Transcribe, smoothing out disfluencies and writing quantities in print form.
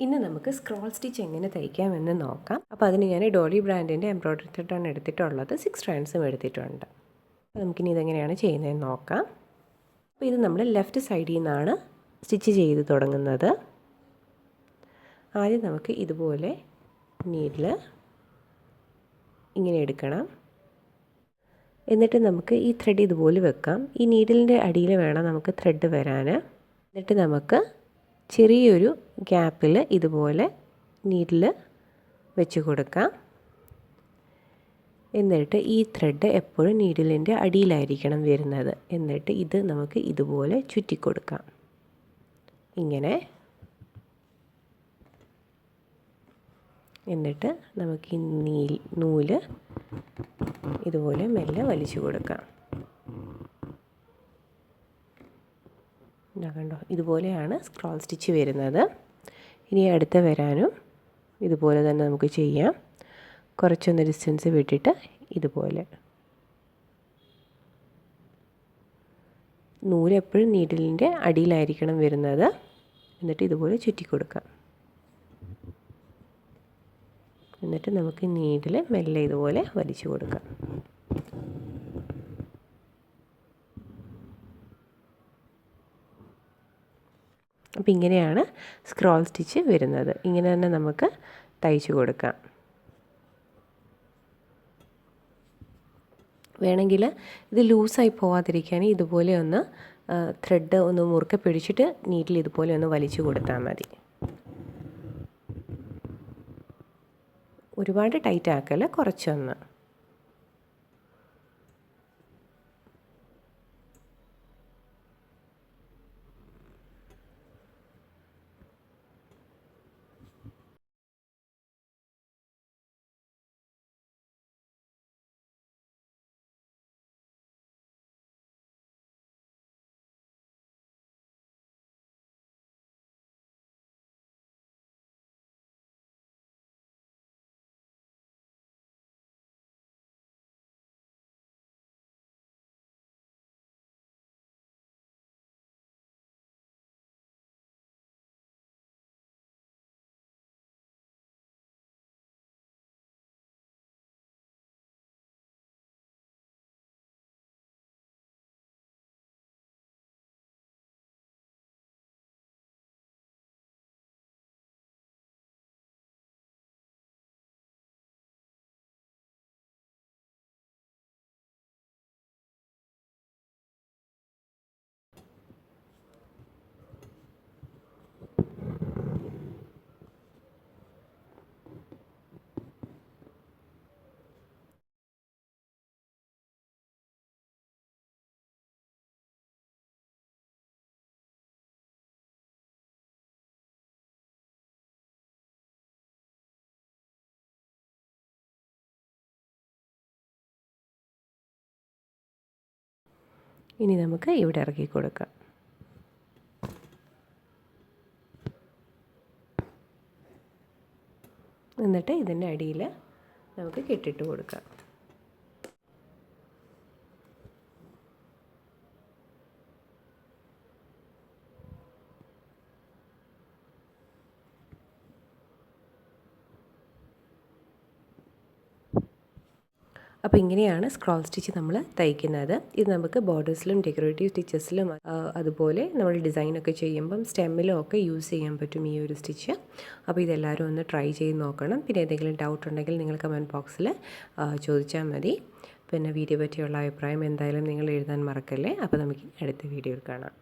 ഇന്ന് നമുക്ക് scroll stitch എങ്ങനെ തയ്ക്കാമെന്ന് നോക്കാം. അപ്പോൾ അതിന് ഞാൻ ഡോളി ബ്രാൻഡിൻ്റെ എംബ്രോയ്ഡറി ത്രെഡാണ് എടുത്തിട്ടുള്ളത്. 6 സ്ട്രാൻഡ്സും എടുത്തിട്ടുണ്ട്. അപ്പോൾ നമുക്കിനി ഇതെങ്ങനെയാണ് ചെയ്യുന്നതെന്ന് നോക്കാം. അപ്പോൾ ഇത് നമ്മൾ ലെഫ്റ്റ് സൈഡിൽ നിന്നാണ് സ്റ്റിച്ച് ചെയ്ത് തുടങ്ങുന്നത്. ആദ്യം നമുക്ക് ഇതുപോലെ നീഡിൽ ഇങ്ങനെ എടുക്കണം. എന്നിട്ട് നമുക്ക് ഈ ത്രെഡ് ഇതുപോലെ വെക്കാം. ഈ നീഡിലിൻ്റെ അടിയിൽ വേണം നമുക്ക് ത്രെഡ് വരാൻ. എന്നിട്ട് നമുക്ക് ചെറിയൊരു ഗ്യാപ്പിൽ ഇതുപോലെ നീഡിൽ വെച്ച് കൊടുക്കാം. എന്നിട്ട് ഈ ത്രെഡ് എപ്പോഴും നീഡിലിൻ്റെ അടിയിലായിരിക്കണം വരുന്നത്. എന്നിട്ട് ഇത് നമുക്ക് ഇതുപോലെ ചുറ്റിക്കൊടുക്കാം. ഇങ്ങനെ. എന്നിട്ട് നമുക്ക് ഈ നൂല് ഇതുപോലെ മെല്ലെ വലിച്ചു കൊടുക്കാം. കണ്ടോ, ഇതുപോലെയാണ് സ്ക്രോൾ സ്റ്റിച്ച് വരുന്നത്. ഇനി അടുത്ത വരാനും ഇതുപോലെ തന്നെ നമുക്ക് ചെയ്യാം. കുറച്ചൊന്ന് ഡിസ്റ്റൻസ് വിട്ടിട്ട് ഇതുപോലെ നൂല് എപ്പോഴും നീഡിലിൻ്റെ അടിയിലായിരിക്കണം വരുന്നത്. എന്നിട്ട് ഇതുപോലെ ചുറ്റിക്കൊടുക്കാം. എന്നിട്ട് നമുക്ക് നീഡിൽ മെല്ലെ ഇതുപോലെ വലിച്ചു കൊടുക്കാം. അപ്പോൾ ഇങ്ങനെയാണ് സ്ക്രോൾ സ്റ്റിച്ച് വരുന്നത്. ഇങ്ങനെ തന്നെ നമുക്ക് തയ്ച്ചു കൊടുക്കാം. വേണമെങ്കിൽ ഇത് ലൂസായി പോവാതിരിക്കാൻ ഇതുപോലെ ഒന്ന് ത്രെഡ് ഒന്ന് മുറുക്കെ പിടിച്ചിട്ട് നീഡിൽ ഇതുപോലെ ഒന്ന് വലിച്ചു കൊടുത്താൽ മതി. ഒരുപാട് ടൈറ്റ് ആക്കല്ല, കുറച്ചൊന്ന്. ഇനി നമുക്ക് ഇവിടെ ഇറക്കി കൊടുക്കാം. എന്നിട്ട് ഇതിൻ്റെ അടിയിൽ നമുക്ക് കെട്ടിട്ട് കൊടുക്കാം. അപ്പോൾ ഇങ്ങനെയാണ് സ്ക്രോൾ സ്റ്റിച്ച് നമ്മൾ തയ്ക്കുന്നത്. ഇത് നമുക്ക് ബോർഡേഴ്സിലും ഡെക്കറേറ്റീവ് സ്റ്റിച്ചസിലും അതുപോലെ നമ്മൾ ഡിസൈനൊക്കെ ചെയ്യുമ്പം സ്റ്റെമ്മിലും ഒക്കെ യൂസ് ചെയ്യാൻ പറ്റും ഈ ഒരു സ്റ്റിച്ച്. അപ്പോൾ ഇതെല്ലാവരും ഒന്ന് ട്രൈ ചെയ്ത് നോക്കണം. പിന്നെ എന്തെങ്കിലും ഡൗട്ട് ഉണ്ടെങ്കിൽ നിങ്ങൾ കമൻറ്റ് ബോക്സിൽ ചോദിച്ചാൽ മതി. പിന്നെ വീഡിയോ പറ്റിയുള്ള അഭിപ്രായം എന്തായാലും നിങ്ങൾ എഴുതാൻ മറക്കല്ലേ. അപ്പോൾ നമുക്ക് അടുത്ത വീഡിയോയിൽ കാണാം.